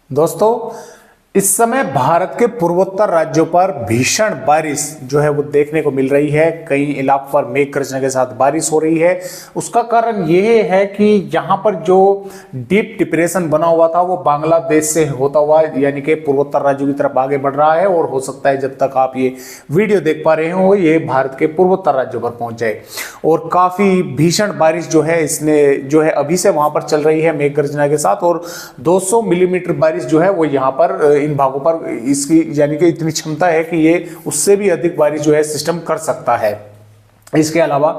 दोस्तों, इस समय भारत के पूर्वोत्तर राज्यों पर भीषण बारिश जो है वो देखने को मिल रही है। कई इलाकों पर मेघ गर्जन के साथ बारिश हो रही है। उसका कारण यह है कि यहाँ पर जो डीप डिप्रेशन बना हुआ था वो बांग्लादेश से होता हुआ यानी कि पूर्वोत्तर राज्यों की तरफ आगे बढ़ रहा है और हो सकता है जब तक आप ये वीडियो देख पा रहे हो ये भारत के पूर्वोत्तर राज्यों पर पहुंच जाए। और काफी भीषण बारिश जो है इसने जो है अभी से वहां पर चल रही है मेघ गर्जना के साथ, और 200 मिलीमीटर बारिश जो है वो यहाँ पर इन भागों पर इसकी यानी कि इतनी क्षमता है कि ये उससे भी अधिक बारिश जो है सिस्टम कर सकता है। इसके अलावा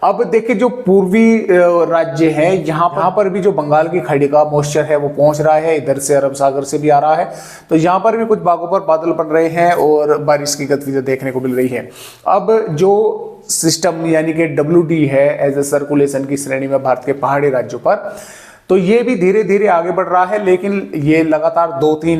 अब देखिए जो पूर्वी राज्य है यहाँ पर भी जो बंगाल की खाड़ी का मॉइस्चर है वो पहुंच रहा है, इधर से अरब सागर से भी आ रहा है, तो यहाँ पर भी कुछ भागों पर बादल बन रहे हैं और बारिश की गतिविधियां देखने को मिल रही है। अब जो सिस्टम यानी कि WD है एज ए सर्कुलेशन की श्रेणी में भारत के पहाड़ी राज्यों पर, तो ये भी धीरे धीरे आगे बढ़ रहा है, लेकिन ये लगातार 2-3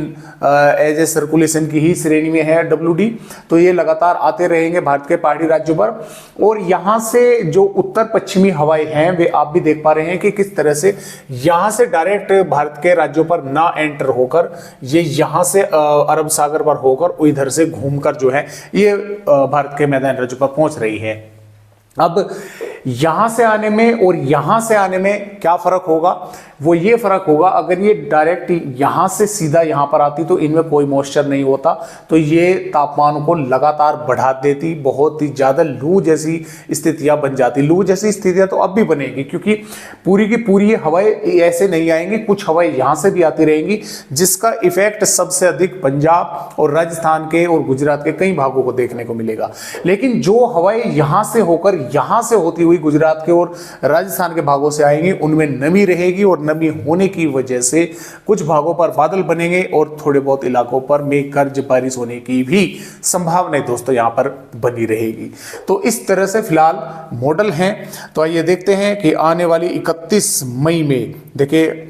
एज ए सर्कुलेशन की ही श्रेणी में है WD, तो ये लगातार आते रहेंगे भारत के पहाड़ी राज्यों पर। और यहाँ से जो उत्तर पश्चिमी हवाएं हैं वे आप भी देख पा रहे हैं कि किस तरह से यहाँ से डायरेक्ट भारत के राज्यों पर ना एंटर होकर ये यहाँ से अरब सागर पर होकर इधर से घूमकर जो है ये भारत के मैदानी राज्यों पर पहुंच रही है। अब यहां से आने में और यहां से आने में क्या फर्क होगा, वो ये फर्क होगा अगर ये डायरेक्ट यहां से सीधा यहां पर आती तो इनमें कोई मॉइस्चर नहीं होता, तो ये तापमान को लगातार बढ़ा देती, बहुत ही ज्यादा लू जैसी स्थितियां बन जाती। लू जैसी स्थितियां तो अब भी बनेगी क्योंकि पूरी की पूरी हवाएं ऐसे नहीं आएंगी, कुछ हवाएं यहां से भी आती रहेंगी, जिसका इफेक्ट सबसे अधिक पंजाब और राजस्थान के और गुजरात के कई भागों को देखने को मिलेगा। लेकिन जो हवाएं यहां से होकर यहां से होती हुई गुजरात के और राजस्थान के भागों से आएंगी उनमें नमी रहेगी और नमी होने की वजह से कुछ भागों पर बादल बनेंगे और थोड़े बहुत इलाकों पर मेघ गर्ज बारिश होने की भी संभावना दोस्तों यहां पर बनी रहेगी। तो इस तरह से फिलहाल मॉडल हैं। तो आइए देखते हैं कि आने वाली 31 मई में, देखिए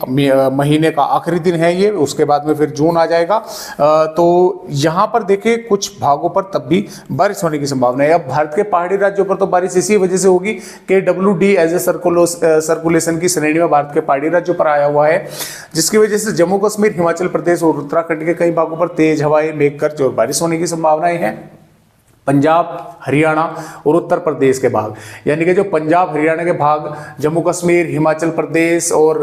महीने का आखिरी दिन है ये, उसके बाद में फिर जून आ जाएगा, तो यहां पर देखिए कुछ भागों पर तब भी बारिश होने की संभावना है। अब भारत के पहाड़ी राज्यों पर तो बारिश इसी वजह से होगी कि WD एज ए सर्कुलेशन की श्रेणी में भारत के पहाड़ी राज्यों पर आया हुआ है, जिसकी वजह से जम्मू कश्मीर, हिमाचल प्रदेश और उत्तराखंड के कई भागों पर तेज हवाएं, मेघ गर्ज और बारिश होने की संभावनाएं हैं। पंजाब, हरियाणा और उत्तर प्रदेश के भाग यानी कि जो पंजाब हरियाणा के भाग, जम्मू कश्मीर, हिमाचल प्रदेश और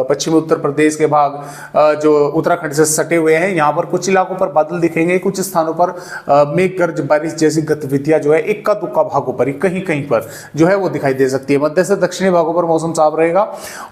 पश्चिमी उत्तर प्रदेश के भाग जो उत्तराखंड से सटे हुए हैं, यहाँ पर कुछ इलाकों पर बादल दिखेंगे, कुछ स्थानों पर मेघ गर्ज बारिश जैसी गतिविधियां जो है इक्का दुक्का भागों पर ही कहीं कहीं पर जो है वो दिखाई दे सकती है। मध्य से दक्षिणी भागों पर मौसम साफ रहेगा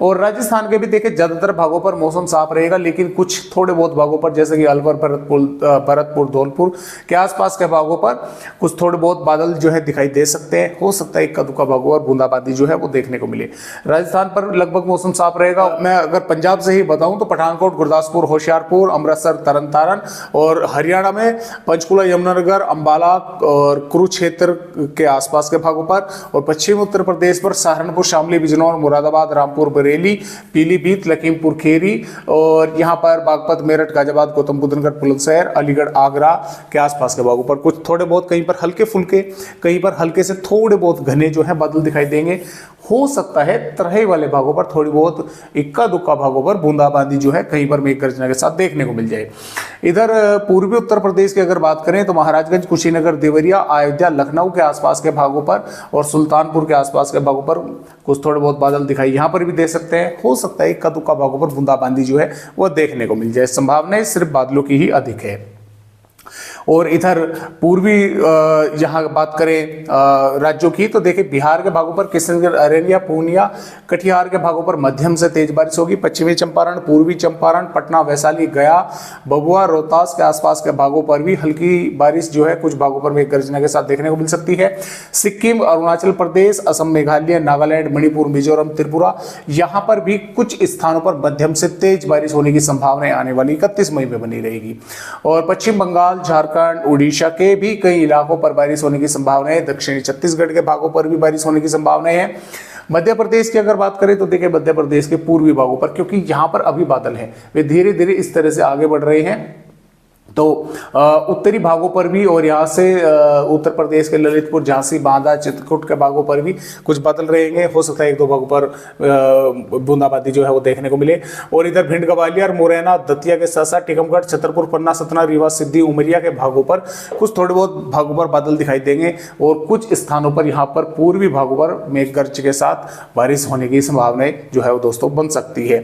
और राजस्थान के भी देखिए ज्यादातर भागों पर मौसम साफ रहेगा, लेकिन कुछ थोड़े बहुत भागों पर जैसे कि अलवर, भरतपुर, धौलपुर के आसपास के भागों पर कुछ थोड़े बहुत बादल जो है दिखाई दे सकते हैं। हो सकता है इक्का दुक्का भागों और बूंदाबांदी जो है वो देखने को मिले। राजस्थान पर लगभग मौसम साफ रहेगा। मैं अगर पंजाब से ही बताऊं तो पठानकोट, गुरदासपुर, होशियारपुर, अमृतसर, तरन तारण, और हरियाणा में पंचकुला, यमुनानगर, अंबाला और कुरुक्षेत्र के आसपास के भागों पर, और पश्चिमी उत्तर प्रदेश पर सहारनपुर, शामली, बिजनौर, मुरादाबाद, रामपुर, बरेली, पीलीभीत, लखीमपुर खीरी, और यहाँ पर बागपत, मेरठ, गाजियाबाद, गौतम बुद्ध नगर, बुलंदशहर, अलीगढ़, आगरा के आसपास के भागों पर कुछ थोड़े बहुत, कहीं पर हल्के फुल्के, कहीं पर हल्के से थोड़े बहुत घने जो है बादल दिखाई देंगे। हो सकता है तराई वाले भागों पर थोड़ी बहुत इक्का दुक्का भागों पर बूंदाबांदी जो है कहीं पर मेघ गर्जना के साथ देखने को मिल जाए। इधर पूर्वी उत्तर प्रदेश की अगर बात करें तो महाराजगंज, कुशीनगर, देवरिया, अयोध्या, लखनऊ के आसपास के भागों पर और सुल्तानपुर के आसपास के भागों पर कुछ थोड़े बहुत बादल दिखाई यहाँ पर भी दे सकते हैं। हो सकता है इक्का दुक्का भागों पर बूंदाबांदी जो है वह देखने को मिल जाए। संभावनाएं सिर्फ बादलों की ही अधिक है। और इधर पूर्वी यहाँ बात करें राज्यों की तो देखिए बिहार के भागों पर किशनगंज, अररिया, पूर्णिया, कटिहार के भागों पर मध्यम से तेज बारिश होगी। पश्चिमी चंपारण, पूर्वी चंपारण, पटना, वैशाली, गया, भभुआ, रोहतास के आसपास के भागों पर भी हल्की बारिश जो है कुछ भागों पर मेघ गर्जना के साथ देखने को मिल सकती है। सिक्किम, अरुणाचल प्रदेश, असम, मेघालय, नागालैंड, मणिपुर, मिजोरम, त्रिपुरा, यहाँ पर भी कुछ स्थानों पर मध्यम से तेज बारिश होने की संभावनाएं आने वाली 31 मई में बनी रहेगी। और पश्चिम बंगाल, झारखंड, उड़ीसा के भी कई इलाकों पर बारिश होने की संभावना है। दक्षिणी छत्तीसगढ़ के भागों पर भी बारिश होने की संभावना है। मध्य प्रदेश की अगर बात करें तो देखिए मध्य प्रदेश के पूर्वी भागों पर, क्योंकि यहां पर अभी बादल हैं, वे धीरे धीरे इस तरह से आगे बढ़ रहे हैं तो उत्तरी भागों पर भी और यहाँ से उत्तर प्रदेश के ललितपुर, झांसी, बांदा, चित्रकूट के भागों पर भी कुछ बादल रहेंगे। हो सकता है एक दो भागों पर बूंदाबांदी जो है वो देखने को मिले। और इधर भिंड, ग्वालियर, मुरैना, दतिया के साथ साथ टीकमगढ़, छतरपुर, पन्ना, सतना, रीवा, सिद्धि, उमरिया के भागों पर कुछ थोड़े बहुत भागों पर बादल दिखाई देंगे। और कुछ स्थानों पर यहाँ पर पूर्वी भागों पर मेघ गर्ज के साथ बारिश होने की संभावनाएं जो है वो दोस्तों बन सकती है।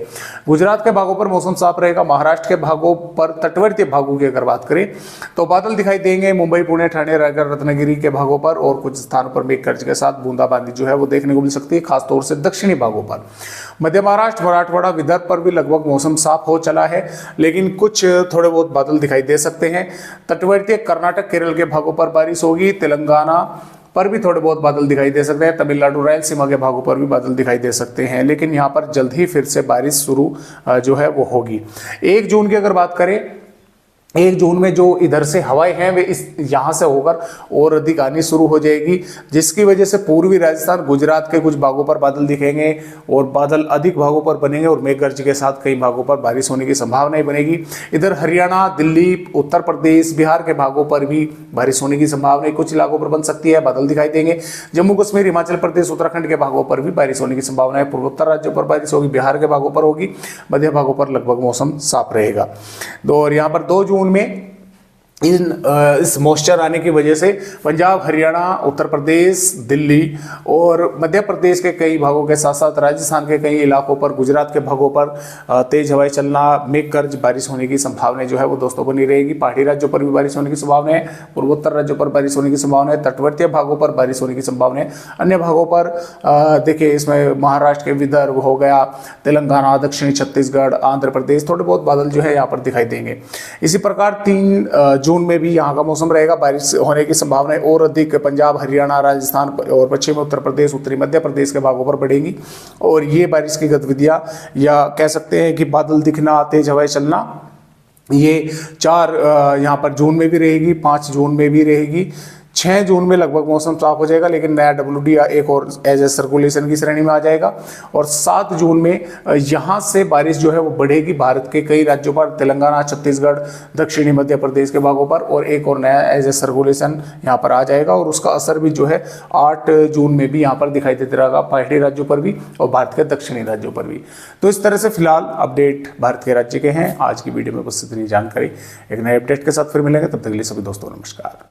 गुजरात के भागों पर मौसम साफ रहेगा। महाराष्ट्र के भागों पर, तटवर्तीय भागों की अगर बात करें तो बादल दिखाई देंगे मुंबई, पुणे, ठाणे, रायगढ़, रत्नागिरी के भागों पर। और कुछ स्थानों पर मेघ गर्ज के साथ बूंदाबांदी जो है वो देखने को मिल सकती है, खासतौर से दक्षिणी भागों पर। मध्य महाराष्ट्र, मराठवाड़ा, विदर्भ पर भी लगभग मौसम साफ हो चला है, लेकिन कुछ थोड़े बहुत बादल दिखाई दे सकते हैं। तटवर्तीय कर्नाटक, केरल के भागों पर बारिश होगी। तेलंगाना पर भी थोड़े बहुत बादल दिखाई दे सकते हैं। तमिलनाडु, रायलसीमा के भागों पर भी बादल दिखाई दे सकते हैं, लेकिन यहाँ पर जल्द ही फिर से बारिश शुरू जो है वो होगी। 1 जून की अगर बात करें, 1 जून में जो इधर से हवाएं हैं वे इस यहाँ से होकर और अधिक आनी शुरू हो जाएगी, जिसकी वजह से पूर्वी राजस्थान, गुजरात के कुछ भागों पर बादल दिखेंगे और बादल अधिक भागों पर बनेंगे और मेघ गर्ज के साथ कई भागों पर बारिश होने की संभावना बनेगी। इधर हरियाणा, दिल्ली, उत्तर प्रदेश, बिहार के भागों पर भी बारिश होने की संभावना कुछ इलाकों पर बन सकती है, बादल दिखाई देंगे। जम्मू कश्मीर, हिमाचल प्रदेश, उत्तराखंड के भागों पर भी बारिश होने की संभावना है। पूर्वोत्तर राज्यों पर बारिश होगी, बिहार के भागों पर होगी, मध्य भागों पर लगभग मौसम साफ रहेगा। और यहाँ पर 2 जून में इस मॉइस्चर आने की वजह से पंजाब, हरियाणा, उत्तर प्रदेश, दिल्ली और मध्य प्रदेश के कई भागों के साथ साथ राजस्थान के कई इलाकों पर, गुजरात के भागों पर तेज हवाएं चलना, मेघ गर्ज, बारिश होने की संभावना जो है वो दोस्तों बनी रहेगी। पहाड़ी राज्यों पर भी बारिश होने की संभावना है, पूर्वोत्तर राज्यों पर बारिश होने की संभावना है, तटवर्तीय भागों पर बारिश होने की संभावना है। अन्य भागों पर देखिए, इसमें महाराष्ट्र के विदर्भ हो गया, तेलंगाना, दक्षिणी छत्तीसगढ़, आंध्र प्रदेश, थोड़े बहुत बादल जो है यहाँ पर दिखाई देंगे। इसी प्रकार 3 जून में भी यहाँ का मौसम रहेगा, बारिश होने की संभावना और अधिक पंजाब, हरियाणा, राजस्थान और पश्चिमी उत्तर प्रदेश, उत्तरी मध्य प्रदेश के भागों पर बढ़ेगी। और ये बारिश की गतिविधियां, या कह सकते हैं कि बादल दिखना, तेज हवाएं चलना, ये 4 यहाँ पर जून में भी रहेगी, 5 जून में भी रहेगी। 6 जून में लगभग मौसम साफ हो जाएगा, लेकिन नया WD या एक और एज ए सर्कुलेशन की श्रेणी में आ जाएगा। और 7 जून में यहाँ से बारिश जो है वो बढ़ेगी भारत के कई राज्यों पर, तेलंगाना, छत्तीसगढ़, दक्षिणी मध्य प्रदेश के भागों पर, और एक और नया एज ए सर्कुलेशन यहाँ पर आ जाएगा। और उसका असर भी जो है 8 जून में भी यहाँ पर दिखाई देता रहेगा, पहाड़ी राज्यों पर भी और भारत के दक्षिणी राज्यों पर भी। तो इस तरह से फिलहाल अपडेट भारत के राज्य के हैं। आज की वीडियो में बस इतनी जानकारी। एक नए अपडेट के साथ फिर मिलेंगे, तब तक के लिए सभी दोस्तों नमस्कार।